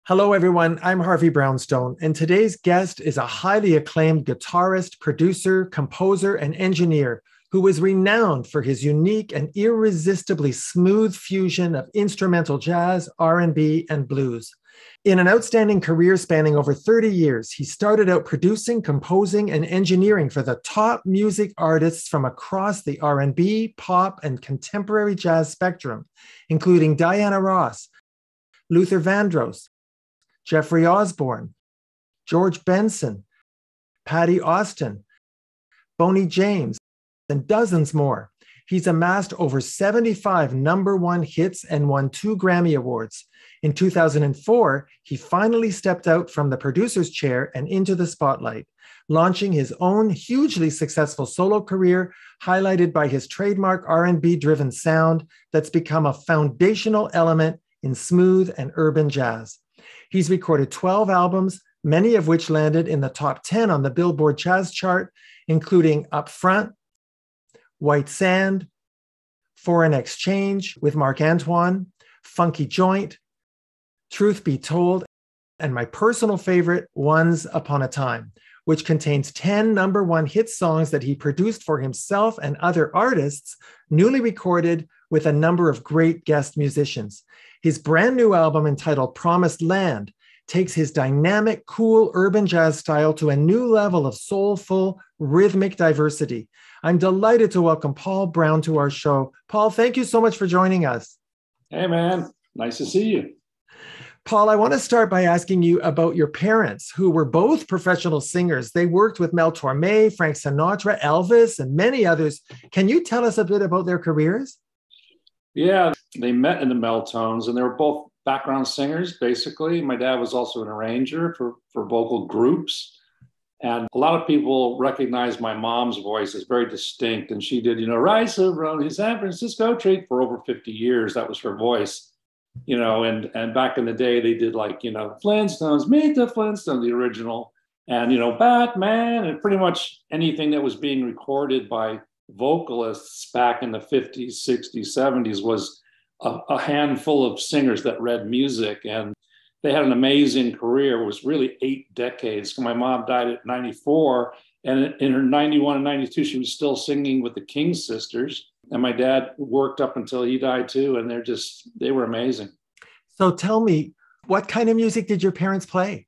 Hello, everyone. I'm Harvey Brownstone, and today's guest is a highly acclaimed guitarist, producer, composer, and engineer who is renowned for his unique and irresistibly smooth fusion of instrumental jazz, R&B, and blues. In an outstanding career spanning over 30 years, he started out producing, composing, and engineering for the top music artists from across the R&B, pop, and contemporary jazz spectrum, including Diana Ross, Luther Vandross, Jeffrey Osborne, George Benson, Patti Austin, Boney James, and dozens more. He's amassed over 75 number one hits and won 2 Grammy Awards. In 2004, he finally stepped out from the producer's chair and into the spotlight, launching his own hugely successful solo career, highlighted by his trademark R&B-driven sound that's become a foundational element in smooth and urban jazz. He's recorded 12 albums, many of which landed in the top 10 on the Billboard Jazz chart, including Up Front, White Sand, Foreign Exchange with Mark Antoine, Funky Joint, Truth Be Told, and my personal favorite, Once Upon a Time, which contains 10 number one hit songs that he produced for himself and other artists, newly recorded with a number of great guest musicians. His brand new album entitled Promised Land takes his dynamic, cool urban jazz style to a new level of soulful, rhythmic diversity. I'm delighted to welcome Paul Brown to our show. Paul, thank you so much for joining us. Hey, man. Nice to see you. Paul, I want to start by asking you about your parents, who were both professional singers. They worked with Mel Torme, Frank Sinatra, Elvis, and many others. Can you tell us a bit about their careers? Yeah, they met in the Meltones, and they were both background singers, basically. My dad was also an arranger for vocal groups. And a lot of people recognize my mom's voice as very distinct. And she did, Rise of Rome, San Francisco Treat for over 50 years. That was her voice. And back in the day, they did Flintstones, Meet the Flintstones, the original, and, Batman, and pretty much anything that was being recorded by vocalists back in the 50s, 60s, 70s was a handful of singers that read music. And they had an amazing career. It was really 8 decades. My mom died at 94, and in her 91 and 92, she was still singing with the King sisters. And my dad worked up until he died too. And they were amazing. So tell me, what kind of music did your parents play?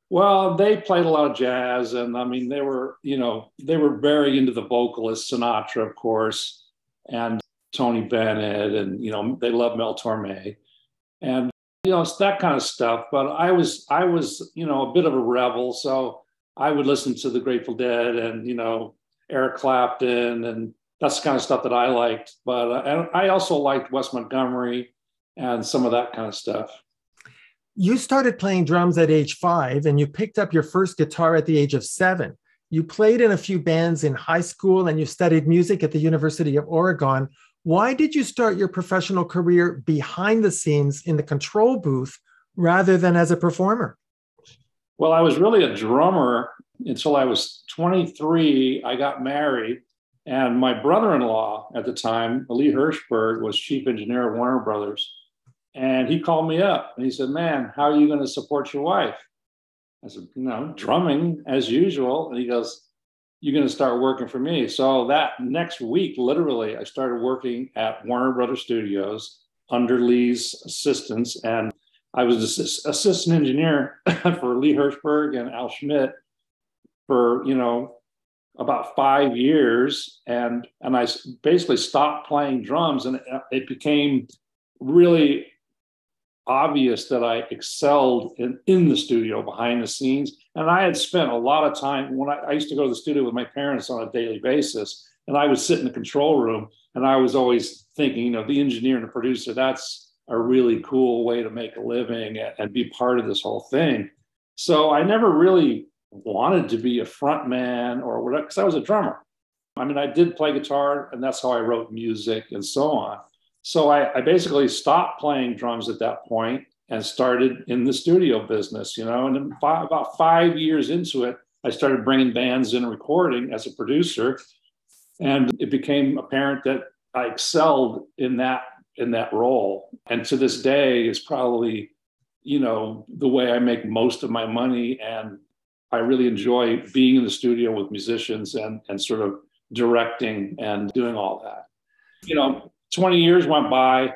Well, they played a lot of jazz. And they were very into the vocalist, Sinatra, of course, and Tony Bennett. And, they loved Mel Torme. And, it's that kind of stuff. But I was, a bit of a rebel. So I would listen to the Grateful Dead and, Eric Clapton, and that's the kind of stuff that I liked. But I also liked Wes Montgomery and some of that kind of stuff. You started playing drums at age 5, and you picked up your first guitar at the age of 7. You played in a few bands in high school, and you studied music at the University of Oregon. Why did you start your professional career behind the scenes in the control booth rather than as a performer? Well, I was really a drummer until I was 23. I got married. And my brother-in-law at the time, Lee Hirschberg, was chief engineer at Warner Brothers. And he called me up and he said, "Man, how are you going to support your wife?" I said, drumming as usual. And he goes, "You're going to start working for me." So that next week, literally, I started working at Warner Brothers Studios under Lee's assistance. And I was assistant engineer for Lee Hirschberg and Al Schmidt for, about 5 years, and I basically stopped playing drums, and it became really obvious that I excelled in the studio behind the scenes. And I had spent a lot of time when I used to go to the studio with my parents on a daily basis, and I would sit in the control room, and I was always thinking, the engineer and the producer, that's a really cool way to make a living and be part of this whole thing. So I never really wanted to be a front man or whatever, because I was a drummer. I did play guitar, and that's how I wrote music and so on. So I basically stopped playing drums at that point and started in the studio business, and then about 5 years into it, I started bringing bands in and recording as a producer. And it became apparent that I excelled in that role. And to this day, it's probably the way I make most of my money. And I really enjoy being in the studio with musicians and sort of directing and doing all that. 20 years went by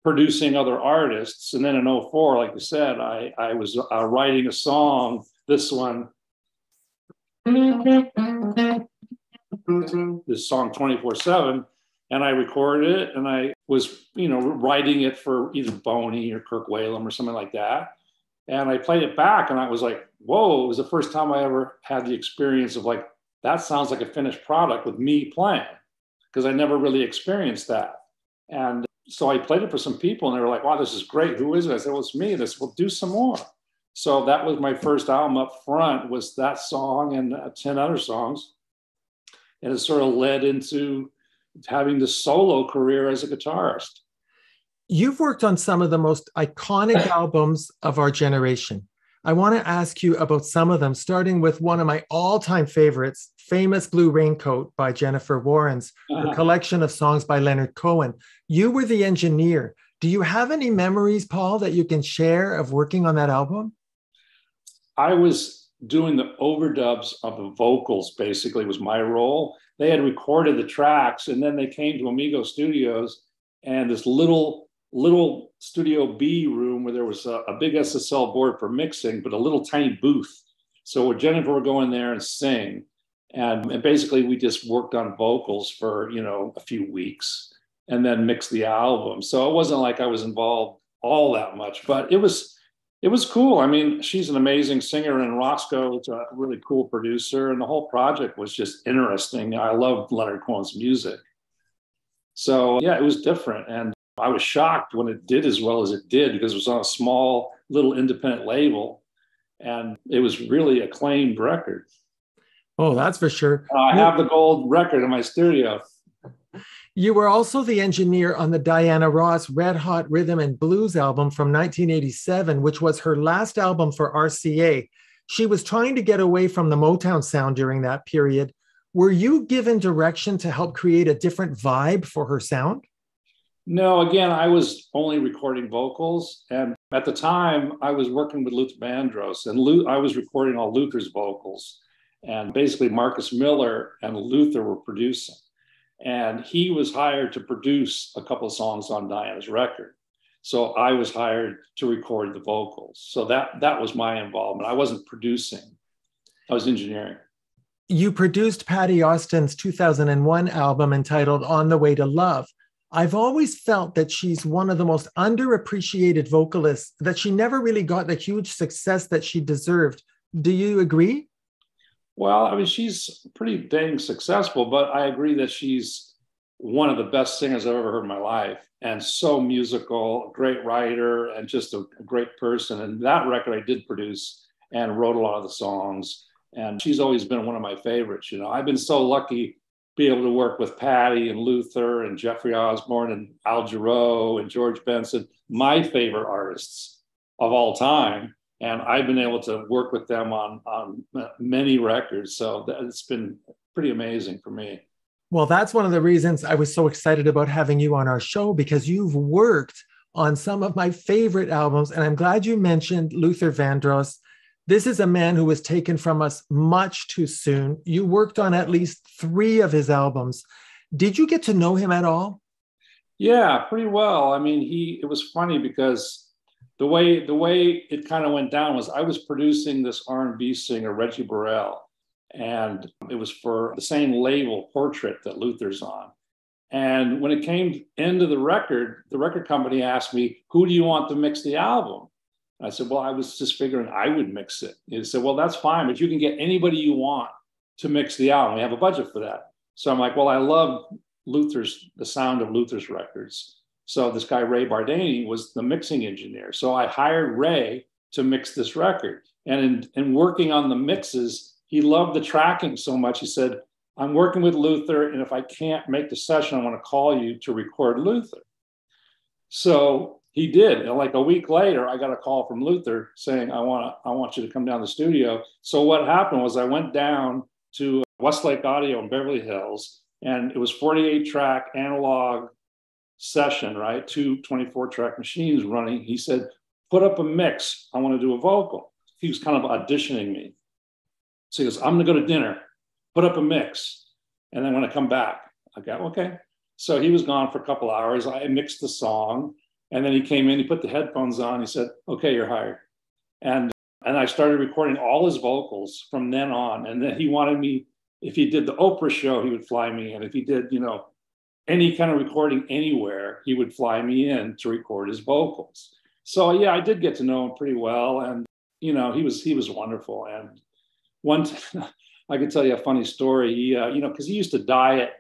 producing other artists. And then in '04, like you said, I was writing a song, this one, this song 24/7. And I recorded it, and I was, writing it for either Boney or Kirk Whalum or something like that. And I played it back, and I was like, whoa, it was the first time I ever had the experience of like, that sounds like a finished product with me playing, because I never really experienced that. And so I played it for some people, and they were like, wow, this is great. Who is it? I said, well, it's me. They said, well, do some more. So that was my first album up front, was that song and 10 other songs. And it sort of led into having the solo career as a guitarist. You've worked on some of the most iconic albums of our generation. I want to ask you about some of them, starting with one of my all-time favorites, Famous Blue Raincoat by Jennifer Warnes, a collection of songs by Leonard Cohen. You were the engineer. Do you have any memories, Paul, that you can share of working on that album? I was doing the overdubs of the vocals, basically, was my role. They had recorded the tracks, and then they came to Amigo Studios, and this little Studio B room where there was a big SSL board for mixing, but a little tiny booth. So Jennifer would go in there and sing. And basically we just worked on vocals for, a few weeks and then mixed the album. So it wasn't like I was involved all that much, but it was cool. I mean, she's an amazing singer, and Roscoe's a really cool producer, and the whole project was just interesting. I loved Leonard Cohen's music. So yeah, it was different. And I was shocked when it did as well as it did, because it was on a small little independent label, and it was really acclaimed record. Oh, that's for sure. I have the gold record in my studio. You were also the engineer on the Diana Ross Red Hot Rhythm and Blues album from 1987, which was her last album for RCA. She was trying to get away from the Motown sound during that period. Were you given direction to help create a different vibe for her sound? No, again, I was only recording vocals. And at the time, I was working with Luther Vandross, and I was recording all Luther's vocals. And basically, Marcus Miller and Luther were producing. And he was hired to produce a couple of songs on Diana's record. So I was hired to record the vocals. So that was my involvement. I wasn't producing, I was engineering. You produced Patti Austin's 2001 album entitled On the Way to Love. I've always felt that she's one of the most underappreciated vocalists, that she never really got the huge success that she deserved. Do you agree? Well, I mean, she's pretty dang successful, but I agree that she's one of the best singers I've ever heard in my life, and so musical, a great writer, and just a great person. And that record I did produce and wrote a lot of the songs, and she's always been one of my favorites. I've been so lucky be able to work with Patti and Luther and Jeffrey Osborne and Al Jarreau and George Benson, my favorite artists of all time. And I've been able to work with them on many records. So it's been pretty amazing for me. Well, that's one of the reasons I was so excited about having you on our show, because you've worked on some of my favorite albums. And I'm glad you mentioned Luther Vandross. This is a man who was taken from us much too soon. You worked on at least 3 of his albums. Did you get to know him at all? Yeah, pretty well. I mean, it was funny because the way it kind of went down was I was producing this R&B singer, Reggie Burrell, and it was for the same label, Portrait, that Luther's on. And when it came into the record company asked me, who do you want to mix the album? I said, well, I was just figuring I would mix it. He said, well, that's fine, but you can get anybody you want to mix the album. We have a budget for that. So I'm like, well, I love the sound of Luther's records. So this guy, Ray Bardani, was the mixing engineer. So I hired Ray to mix this record. And in working on the mixes, he loved the tracking so much. He said, I'm working with Luther, and if I can't make the session, I want to call you to record Luther. So he did. And like a week later, I got a call from Luther saying, I want you to come down to the studio. So what happened was I went down to Westlake Audio in Beverly Hills, and it was 48-track analog session, right? 2 24-track machines running. He said, put up a mix. I want to do a vocal. He was kind of auditioning me. So he goes, I'm going to go to dinner, put up a mix. And then when I come back, I go, okay. So he was gone for a couple hours. I mixed the song. And then he came in, he put the headphones on. He said, okay, you're hired. And I started recording all his vocals from then on. And then he wanted me, if he did the Oprah show, he would fly me in. If he did, any kind of recording anywhere, he would fly me in to record his vocals. So yeah, I did get to know him pretty well. And, he was wonderful. And I could tell you a funny story. He, because he used to diet.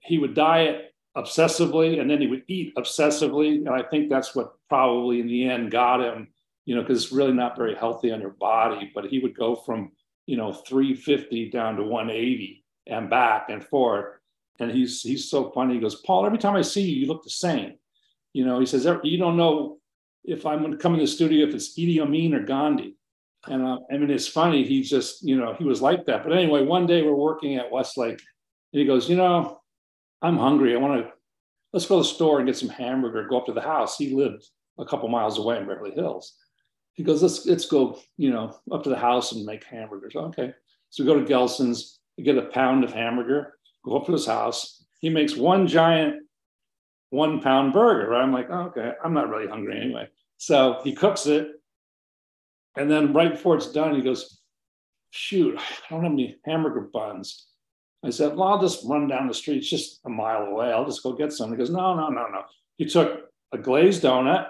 He would diet obsessively, and then he would eat obsessively. And I think that's what probably in the end got him, because it's really not very healthy on your body. But he would go from, 350 down to 180 and back and forth. And he's so funny. He goes, Paul, every time I see you, you look the same. He says, you don't know if I'm going to come in the studio, if it's Idi Amin or Gandhi. And it's funny. He just, he was like that. But anyway, one day we're working at Westlake, and he goes, I'm hungry. Let's go to the store and get some hamburger, go up to the house. He lived a couple miles away in Beverly Hills. He goes, let's go, up to the house and make hamburgers. Okay. So we go to Gelson's, we get a pound of hamburger, go up to his house. He makes one giant 1 pound burger, right? I'm like, oh, okay, I'm not really hungry anyway. So he cooks it. And then right before it's done, he goes, shoot, I don't have any hamburger buns. I said, well, I'll just run down the street. It's just a mile away. I'll just go get some. He goes, no. He took a glazed donut,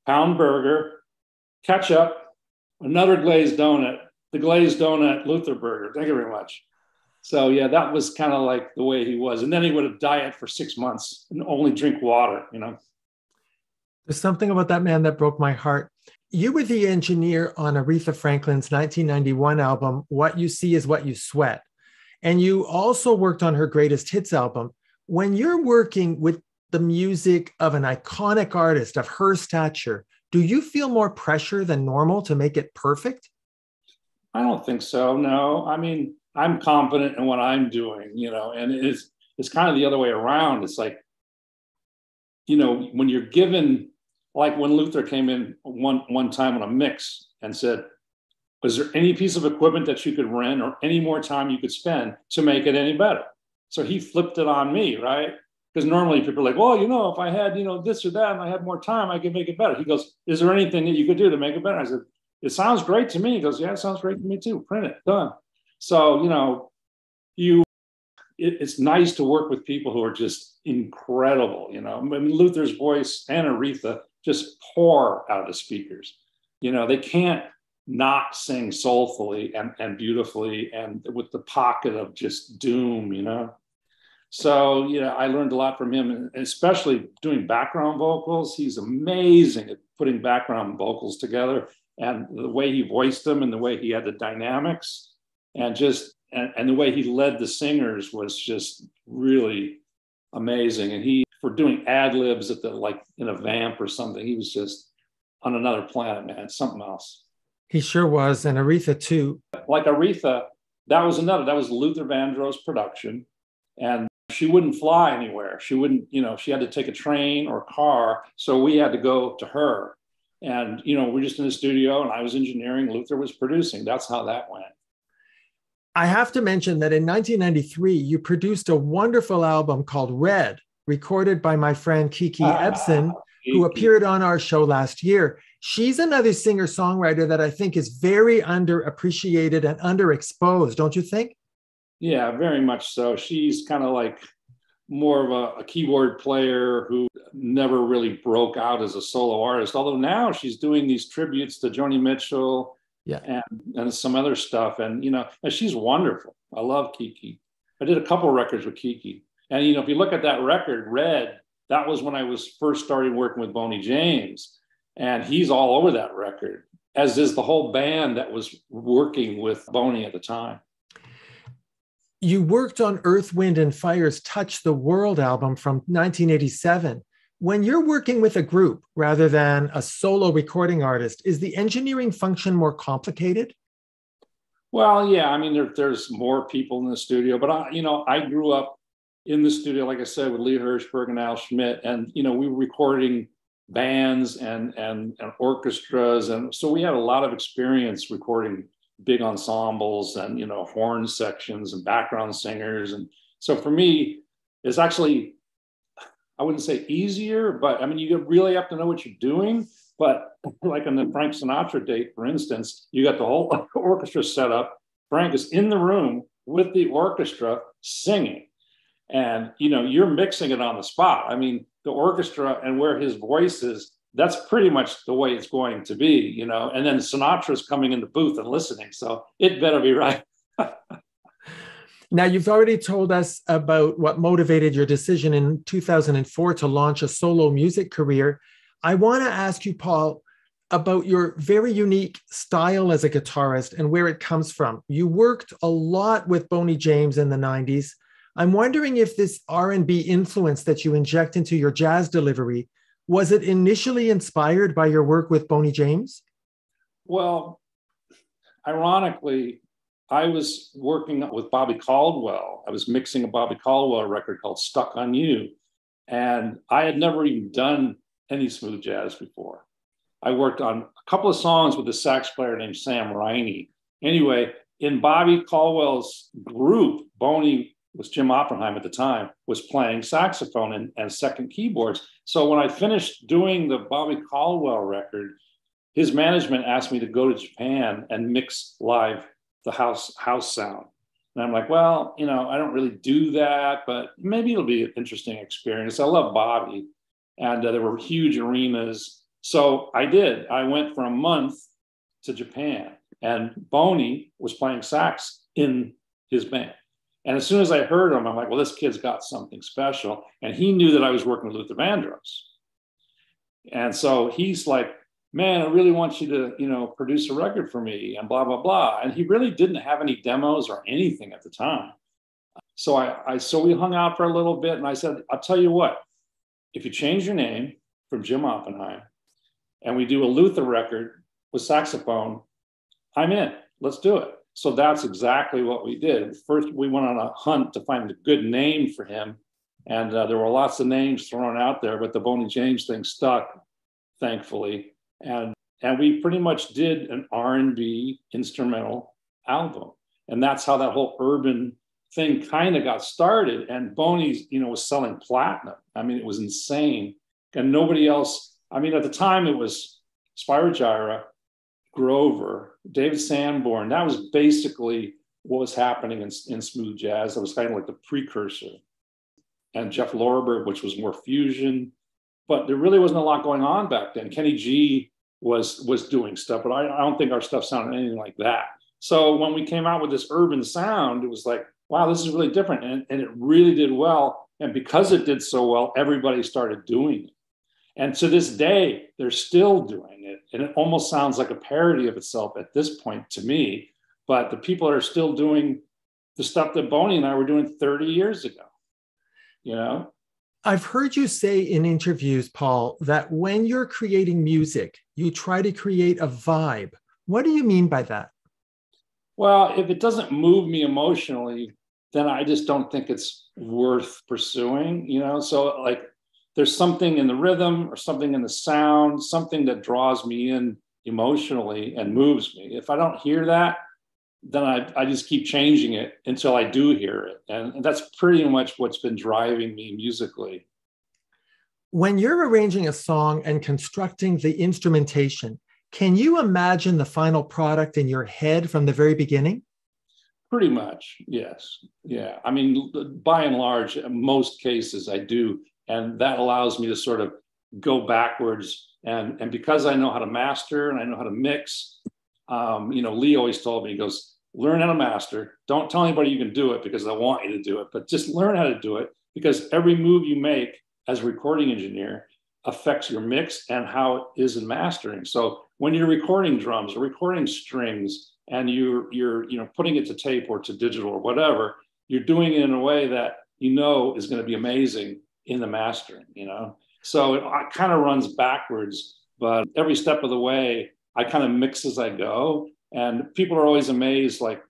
pound burger, ketchup, another glazed donut, the glazed donut Luther burger. Thank you very much. So yeah, that was kind of like the way he was. And then he would have diet for 6 months and only drink water, There's something about that man that broke my heart. You were the engineer on Aretha Franklin's 1991 album, What You See Is What You Sweat. And you also worked on her greatest hits album. When you're working with the music of an iconic artist of her stature, do you feel more pressure than normal to make it perfect? I don't think so, no. I mean, I'm confident in what I'm doing, and it's kind of the other way around. It's like, when you're given, like when Luther came in one time on a mix and said, was there any piece of equipment that you could rent or any more time you could spend to make it any better? So he flipped it on me, right? Because normally people are like, well, if I had, this or that and I had more time, I could make it better. He goes, is there anything that you could do to make it better? I said, it sounds great to me. He goes, yeah, it sounds great to me too. Print it, done. So, it's nice to work with people who are just incredible. I mean, Luther's voice and Aretha just pour out of the speakers. They can't not sing soulfully and beautifully and with the pocket of just doom, So, I learned a lot from him, and especially doing background vocals. He's amazing at putting background vocals together, and the way he voiced them and the way he had the dynamics and and the way he led the singers was just really amazing. And for doing ad libs at like in a vamp or something, he was just on another planet, man, something else. He sure was. And Aretha too. Like Aretha, that was Luther Vandross production. And she wouldn't fly anywhere. She wouldn't, she had to take a train or car. So we had to go to her. And, we're just in the studio and I was engineering, Luther was producing. That's how that went. I have to mention that in 1993, you produced a wonderful album called Red, recorded by my friend Kiki Ebsen, who appeared on our show last year. She's another singer-songwriter that I think is very underappreciated and underexposed, don't you think? Yeah, very much so. She's kind of like more of a keyboard player who never really broke out as a solo artist, although now she's doing these tributes to Joni Mitchell. Yeah, and some other stuff, and and she's wonderful. I love Kiki. I did a couple of records with Kiki, and if you look at that record, Red, that was when I was first starting working with Boney James, and he's all over that record, as is the whole band that was working with Boney at the time. You worked on Earth, Wind, and Fire's Touch the World album from 1987. When you're working with a group rather than a solo recording artist, is the engineering function more complicated? Well, yeah, I mean, there's more people in the studio, but I grew up in the studio, like I said, with Lee Hirschberg and Al Schmidt, and we were recording bands and orchestras. And so we had a lot of experience recording big ensembles and, horn sections and background singers. And so for me, it's actually, I wouldn't say easier, but I mean, you really have to know what you're doing. But like on the Frank Sinatra date, for instance, you got the whole orchestra set up. Frank is in the room with the orchestra singing. And, you're mixing it on the spot. I mean, the orchestra and where his voice is, that's pretty much the way it's going to be, and then Sinatra's coming in the booth and listening. So it better be right. Now, you've already told us about what motivated your decision in 2004 to launch a solo music career. I want to ask you, Paul, about your very unique style as a guitarist and where it comes from. You worked a lot with Boney James in the 90s. I'm wondering if this R&B influence that you inject into your jazz delivery, was it initially inspired by your work with Boney James? Well, ironically, I was working with Bobby Caldwell. I was mixing a Bobby Caldwell record called Stuck on You. And I had never even done any smooth jazz before. I worked on a couple of songs with a sax player named Sam Riney. Anyway, in Bobby Caldwell's group, Boney was Jim Oppenheim at the time, was playing saxophone and second keyboards. So when I finished doing the Bobby Caldwell record, his management asked me to go to Japan and mix live the house sound. And I'm like, well, I don't really do that, but maybe it'll be an interesting experience. I love Bobby, and there were huge arenas. So I did. I went for a month to Japan, and Boney was playing sax in his band. And as soon as I heard him, I'm like, well, this kid's got something special. And he knew that I was working with Luther Vandross. And so he's like, man, I really want you to, produce a record for me and blah, blah, blah. And he really didn't have any demos or anything at the time. So so we hung out for a little bit, and I said, I'll tell you what, if you change your name from Jim Oppenheim and we do a Luther record with saxophone, I'm in. Let's do it. So that's exactly what we did. First, we went on a hunt to find a good name for him. And there were lots of names thrown out there, but the Boney James thing stuck, thankfully. And we pretty much did an R&B instrumental album. And that's how that whole urban thing kind of got started. And Boney's, was selling platinum. I mean, it was insane. And nobody else, at the time it was Spyro Gyra, Grover, David Sanborn. That was basically what was happening in smooth jazz. That was kind of like the precursor. And Jeff Lorber, which was more fusion. But there really wasn't a lot going on back then. Kenny G was doing stuff, but I don't think our stuff sounded anything like that. So when we came out with this urban sound, it was like, wow, this is really different. And it really did well. And because it did so well, everybody started doing it. And to this day, they're still doing it. And it almost sounds like a parody of itself at this point to me. But the people are still doing the stuff that Boney and I were doing 30 years ago, I've heard you say in interviews, Paul, that when you're creating music, you try to create a vibe. What do you mean by that? Well, if it doesn't move me emotionally, then I just don't think it's worth pursuing, So like there's something in the rhythm or something in the sound, something that draws me in emotionally and moves me. If I don't hear that, then I just keep changing it until I do hear it. And that's pretty much what's been driving me musically. When you're arranging a song and constructing the instrumentation, can you imagine the final product in your head from the very beginning? Pretty much, yes. Yeah. By and large, in most cases I do. And that allows me to sort of go backwards. And because I know how to master and I know how to mix, Lee always told me, he goes, learn how to master. Don't tell anybody you can do it because I want you to do it, but just learn how to do it, because every move you make as a recording engineer affects your mix and how it is in mastering. So when you're recording drums or recording strings and you're putting it to tape or to digital or whatever, you're doing it in a way that is going to be amazing in the mastering, So it kind of runs backwards, but every step of the way, I kind of mix as I go. And people are always amazed, like,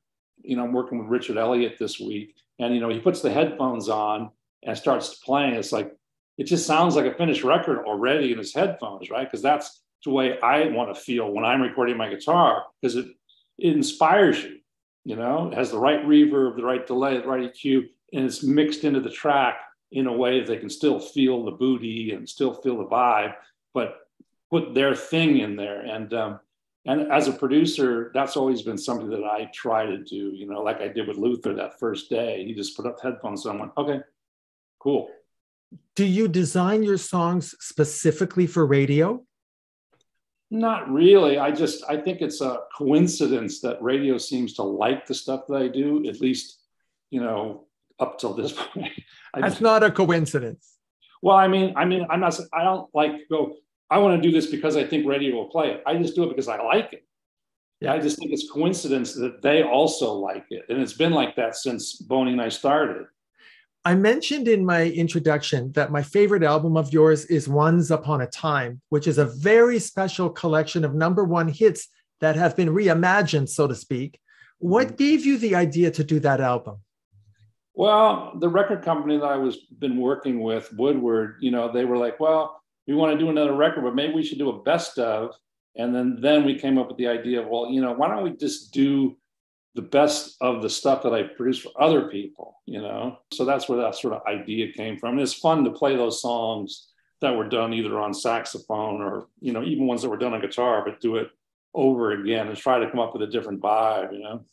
I'm working with Richard Elliott this week, and, he puts the headphones on and starts playing. It's like, it just sounds like a finished record already in his headphones, right? Because that's the way I want to feel when I'm recording my guitar, because it inspires you, you know, it has the right reverb, the right delay, the right EQ, and it's mixed into the track in a way that they can still feel the booty and still feel the vibe, but put their thing in there. And as a producer, that's always been something that I try to do, you know, like I did with Luther that first day. He just put up headphones and I went, okay, cool. Do you design your songs specifically for radio? Not really. I think it's a coincidence that radio seems to like the stuff that I do, at least, you know, up till this point. That's not a coincidence. Well, I don't like go, I want to do this because I think radio will play it. I just do it because I like it. Yeah. I just think it's coincidence that they also like it. And it's been like that since Boney and I started. I mentioned in my introduction that my favorite album of yours is Once Upon a Time, which is a very special collection of #1 hits that have been reimagined, so to speak. What gave you the idea to do that album? Well, the record company that I was been working with, Woodward, you know, they were like, well, we want to do another record, but maybe we should do a best of. And then we came up with the idea of, well, you know, why don't we just do the best of the stuff that I produced for other people, you know? So that's where that sort of idea came from. And it's fun to play those songs that were done either on saxophone or, you know, even ones that were done on guitar, but do it over again and try to come up with a different vibe, you know?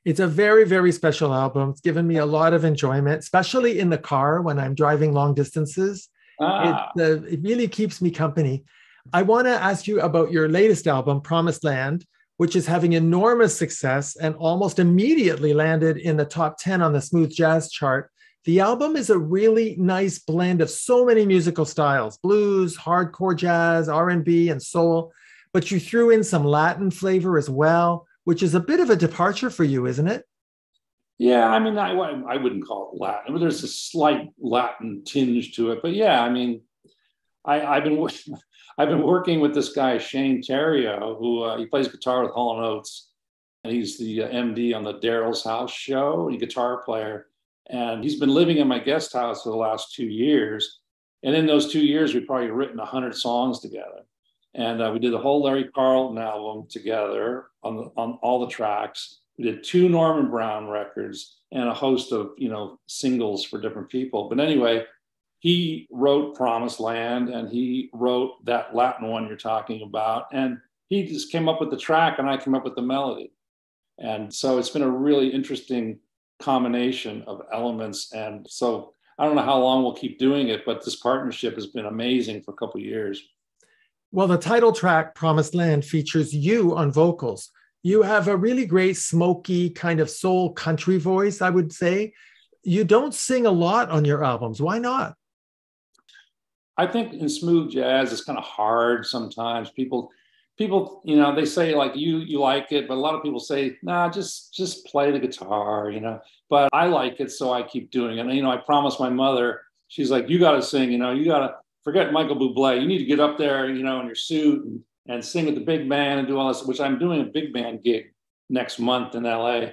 It's a very, very special album. It's given me a lot of enjoyment, especially in the car when I'm driving long distances. It really keeps me company. I want to ask you about your latest album, Promised Land, which is having enormous success and almost immediately landed in the top 10 on the smooth jazz chart. The album is a really nice blend of so many musical styles: blues, hardcore jazz, R&B, and soul. But you threw in some Latin flavor as well, which is a bit of a departure for you, isn't it? Yeah, I mean, I wouldn't call it Latin, but there's a slight Latin tinge to it. But yeah, I mean, I've been working with this guy, Shane Theriault, who he plays guitar with Hall & Oates. And he's the MD on the Daryl's House show, a guitar player. And he's been living in my guest house for the last 2 years. And in those 2 years, we've probably written 100 songs together. And we did the whole Larry Carlton album together on all the tracks. We did 2 Norman Brown records and a host of, you know, singles for different people. But anyway, he wrote Promised Land and he wrote that Latin one you're talking about. And he just came up with the track and I came up with the melody. And so it's been a really interesting combination of elements. And so I don't know how long we'll keep doing it, but this partnership has been amazing for a couple of years. Well, the title track, Promised Land, features you on vocals. You have a really great smoky kind of soul country voice, I would say. You don't sing a lot on your albums. Why not? I think in smooth jazz, it's kind of hard sometimes. People, you know, they say like you like it, but a lot of people say, nah, just play the guitar, you know. But I like it, so I keep doing it. And, you know, I promised my mother, she's like, you got to sing, you know, you got to forget Michael Bublé. You need to get up there, you know, in your suit and sing with the big band and do all this, which I'm doing a big band gig next month in LA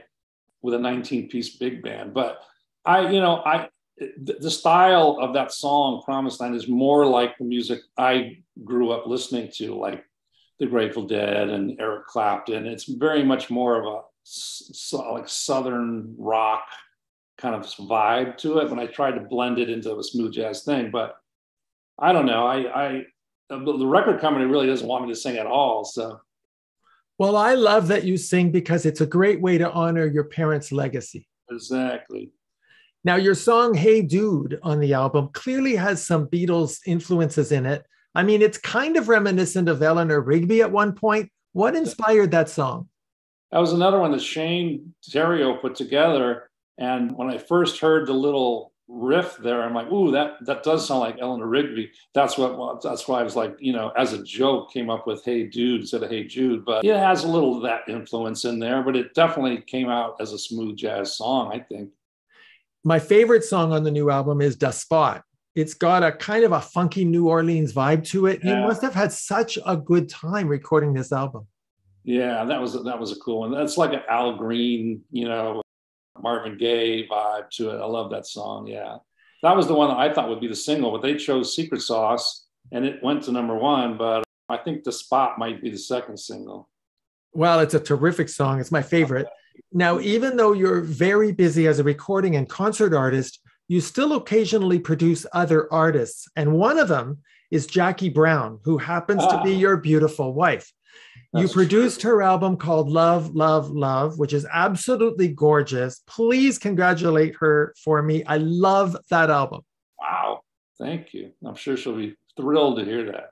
with a 19-piece big band. But the style of that song, Promised Land, is more like the music I grew up listening to, like the Grateful Dead and Eric Clapton. It's very much more of a like Southern rock kind of vibe to it when I tried to blend it into a smooth jazz thing. But I don't know. The record company really doesn't want me to sing at all. So, well, I love that you sing because it's a great way to honor your parents' legacy. Exactly. Now, your song Hey Dude on the album clearly has some Beatles influences in it. I mean, it's kind of reminiscent of Eleanor Rigby at one point. What inspired that song? That was another one that Shane Theriault put together. And when I first heard the little riff there, I'm like, ooh, that does sound like Eleanor Rigby. That's why I was like, you know, as a joke, came up with Hey Dude instead of Hey Jude. But it has a little of that influence in there, but it definitely came out as a smooth jazz song, I think. My favorite song on the new album is Da Spot. It's got a kind of a funky New Orleans vibe to it. Yeah. You must have had such a good time recording this album. Yeah, that was a cool one. That's like an Al Green, you know, Marvin Gaye vibe to it. I love that song. Yeah. That was the one that I thought would be the single, but they chose Secret Sauce and it went to #1. But I think The Spot might be the second single. Well, it's a terrific song. It's my favorite. Now, even though you're very busy as a recording and concert artist, you still occasionally produce other artists. And one of them is Jackie Brown, who happens to be your beautiful wife. You produced her album called Love, Love, Love, which is absolutely gorgeous. Please congratulate her for me. I love that album. Wow. Thank you. I'm sure she'll be thrilled to hear that.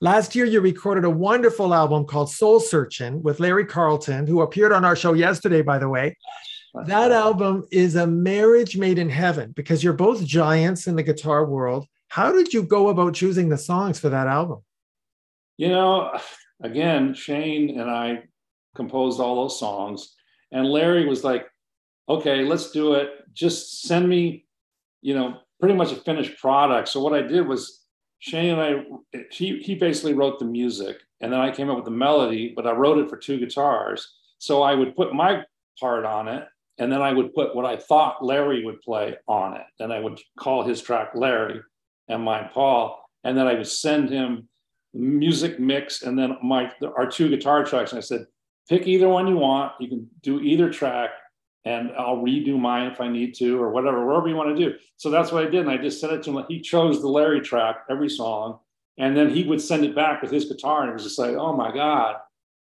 Last year, you recorded a wonderful album called Soul Searchin' with Larry Carlton, who appeared on our show yesterday, by the way. That album is a marriage made in heaven because you're both giants in the guitar world. How did you go about choosing the songs for that album? You know, again, Shane and I composed all those songs. And Larry was like, okay, let's do it. Just send me, pretty much a finished product. So what I did was Shane and he basically wrote the music. And then I came up with the melody, but I wrote it for 2 guitars. So I would put my part on it. And then I would put what I thought Larry would play on it. Then I would call his track Larry and mine Paul. And then I would send him the music mix and then our 2 guitar tracks. And I said, pick either one you want. You can do either track and I'll redo mine if I need to or whatever you want to do. So that's what I did. And I just sent it to him. He chose the Larry track, every song. And then he would send it back with his guitar. And it was just like, oh my God,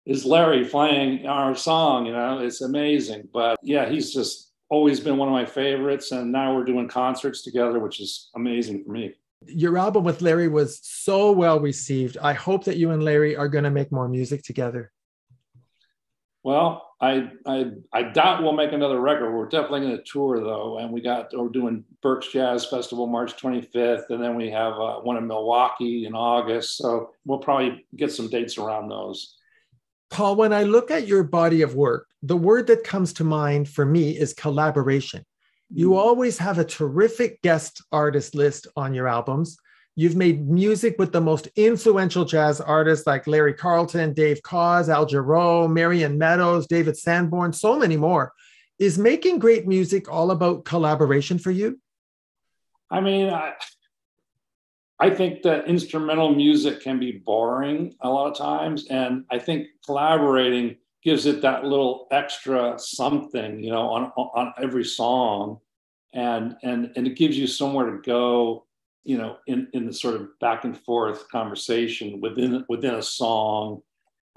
is Larry playing our song? It's amazing. But yeah, he's just always been one of my favorites. And now we're doing concerts together, which is amazing for me. Your album with Larry was so well received. I hope that you and Larry are going to make more music together. Well, I doubt we'll make another record. We're definitely going to tour though. And we're doing Berks Jazz Festival March 25th. And then we have one in Milwaukee in August. So we'll probably get some dates around those. Paul, when I look at your body of work, the word that comes to mind for me is collaboration. You always have a terrific guest artist list on your albums. You've made music with the most influential jazz artists like Larry Carlton, Dave Koz, Al Jarreau, Marion Meadows, David Sanborn, so many more. Is making great music all about collaboration for you? I mean, I think that instrumental music can be boring a lot of times. And I think collaborating gives it that little extra something, on every song. And it gives you somewhere to go, in the sort of back and forth conversation within a song.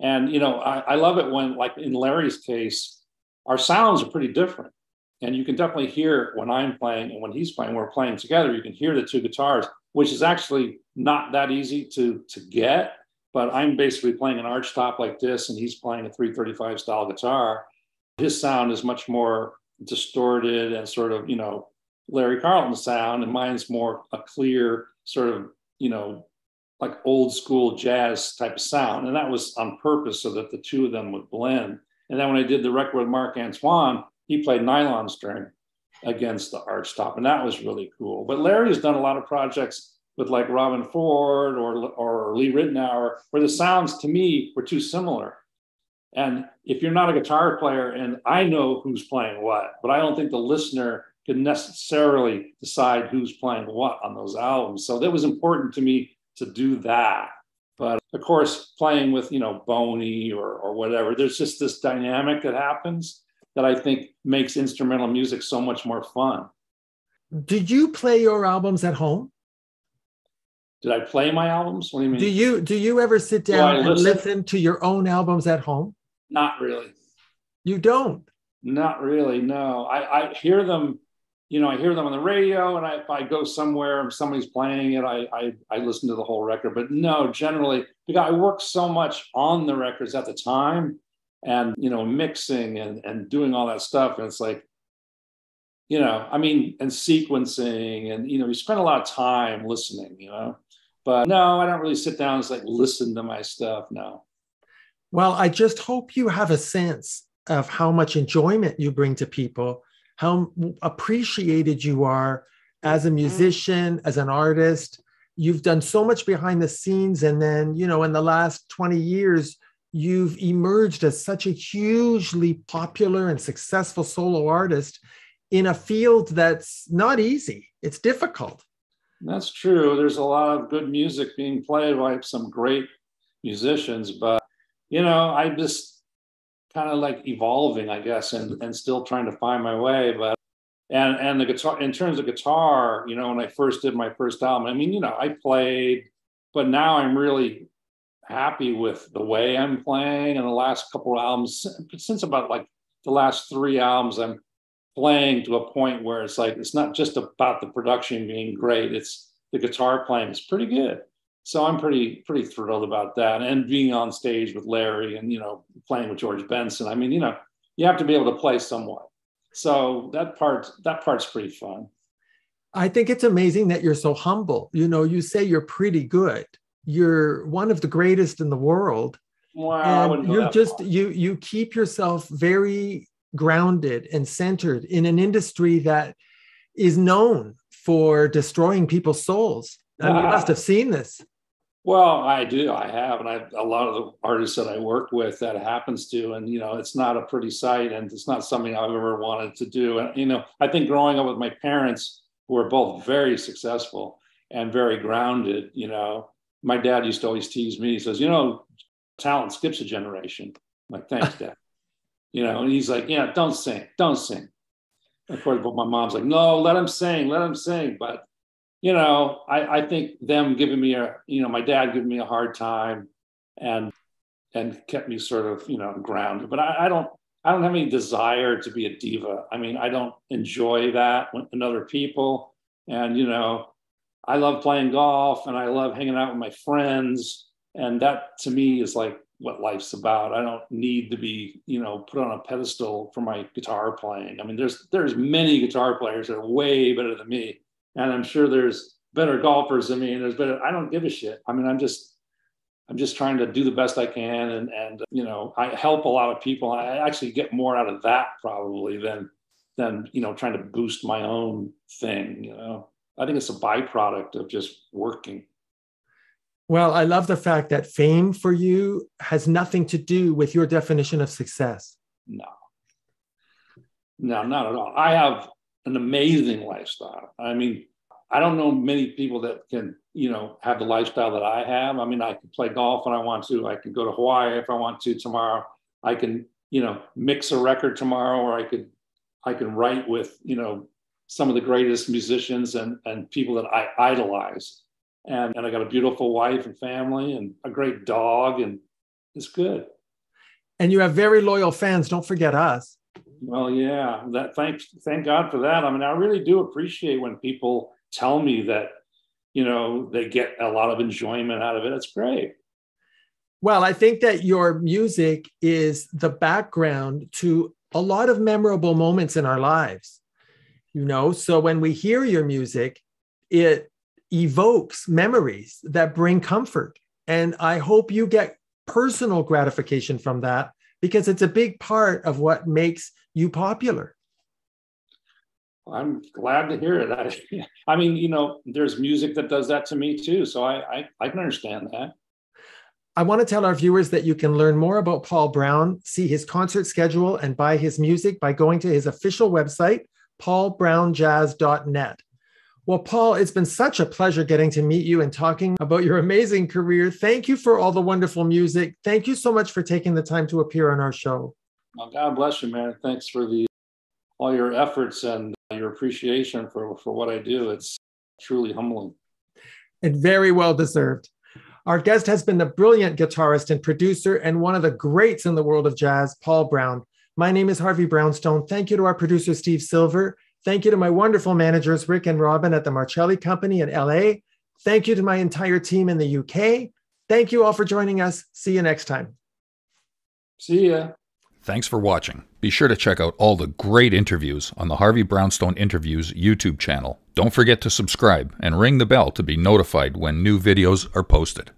And, I love it when, like in Larry's case, our sounds are pretty different. And you can definitely hear when I'm playing and when he's playing, we're playing together, you can hear the 2 guitars, which is actually not that easy to get. But I'm basically playing an arch top like this, and he's playing a 335 style guitar. His sound is much more distorted and sort of, Larry Carlton's sound, and mine's more a clear sort of, like old school jazz type of sound. And that was on purpose so that the 2 of them would blend. And then when I did the record with Mark Antoine, he played nylon string against the arch top, and that was really cool. But Larry has done a lot of projects with like Robin Ford or Lee Ritenour, where the sounds to me were too similar. And if you're not a guitar player, and I know who's playing what, but I don't think the listener can necessarily decide who's playing what on those albums. So that was important to me to do that. But of course, playing with, Boney or whatever, there's just this dynamic that happens that I think makes instrumental music so much more fun. Did you play your albums at home? Did I play my albums? What do you mean? Do you ever sit down and listen to your own albums at home? Not really. You don't? Not really, no. I hear them, I hear them on the radio, and if I go somewhere and somebody's playing it, I listen to the whole record. But no, generally, because I work so much on the records at the time and, mixing and doing all that stuff. And it's like, and sequencing and, we spend a lot of time listening, But no, I don't really sit down and listen to my stuff, no. Well, I just hope you have a sense of how much enjoyment you bring to people, how appreciated you are as a musician, as an artist. You've done so much behind the scenes. And then, in the last 20 years, you've emerged as such a hugely popular and successful solo artist. in a field that's not easy. It's difficult. That's true. There's a lot of good music being played by some great musicians, but I'm just kind of like evolving, I guess, and still trying to find my way. But and the guitar, in terms of guitar, when I first did my first album, I mean, I played, but now I'm really happy with the way I'm playing. And the last couple of albums, since about like the last 3 albums, I'm playing to a point where it's like, it's not just about the production being great, it's the guitar playing is pretty good. So I'm pretty thrilled about that. And being on stage with Larry and, playing with George Benson. I mean, you have to be able to play somewhat. So that part's pretty fun. I think it's amazing that you're so humble. You say you're pretty good. You're one of the greatest in the world. Wow. And you're just, you keep yourself very grounded and centered in an industry that is known for destroying people's souls. I mean, you must have seen this. Well, I do. I have. And a lot of the artists that I work with that happens to, and, it's not a pretty sight and it's not something I've ever wanted to do. And, I think growing up with my parents, who are both very successful and very grounded, my dad used to always tease me. He says, talent skips a generation. I'm like, thanks, Dad. And he's like, yeah, don't sing. Of course, but my mom's like, no, let him sing. But, I think them giving me my dad giving me a hard time and kept me sort of, grounded. But I don't have any desire to be a diva. I mean, I don't enjoy that in other people. And, I love playing golf and I love hanging out with my friends. And that to me is like what life's about. I don't need to be, put on a pedestal for my guitar playing. I mean, there's many guitar players that are way better than me. And I'm sure there's better golfers than me. And I don't give a shit. I mean, I'm just trying to do the best I can. And I help a lot of people. I actually get more out of that probably than trying to boost my own thing. I think it's a byproduct of just working. Well, I love the fact that fame for you has nothing to do with your definition of success. No, not at all. I have an amazing lifestyle. I mean, I don't know many people that can, have the lifestyle that I have. I mean, I can play golf when I want to. I can go to Hawaii if I want to tomorrow. I can, mix a record tomorrow, or I can write with, some of the greatest musicians and people that I idolize. And I got a beautiful wife and family and a great dog, and it's good. And you have very loyal fans. Don't forget us. Well, yeah, thank God for that. I mean, I really do appreciate when people tell me that, they get a lot of enjoyment out of it. It's great. Well, I think that your music is the background to a lot of memorable moments in our lives. So when we hear your music, it evokes memories that bring comfort. And I hope you get personal gratification from that, because it's a big part of what makes you popular. I'm glad to hear it. I mean, there's music that does that to me too. So I can understand that. I want to tell our viewers that you can learn more about Paul Brown, see his concert schedule, and buy his music by going to his official website, paulbrownjazz.net. Well, Paul, it's been such a pleasure getting to meet you and talking about your amazing career. Thank you for all the wonderful music. Thank you so much for taking the time to appear on our show. Well, God bless you, man. Thanks for all your efforts and your appreciation for what I do. It's truly humbling. And very well deserved. Our guest has been the brilliant guitarist and producer and one of the greats in the world of jazz, Paul Brown. My name is Harvey Brownstone. Thank you to our producer, Steve Silver. Thank you to my wonderful managers, Rick and Robin at the Marcelli Company in LA. Thank you to my entire team in the UK. Thank you all for joining us. See you next time. See ya. Thanks for watching. Be sure to check out all the great interviews on the Harvey Brownstone Interviews YouTube channel. Don't forget to subscribe and ring the bell to be notified when new videos are posted.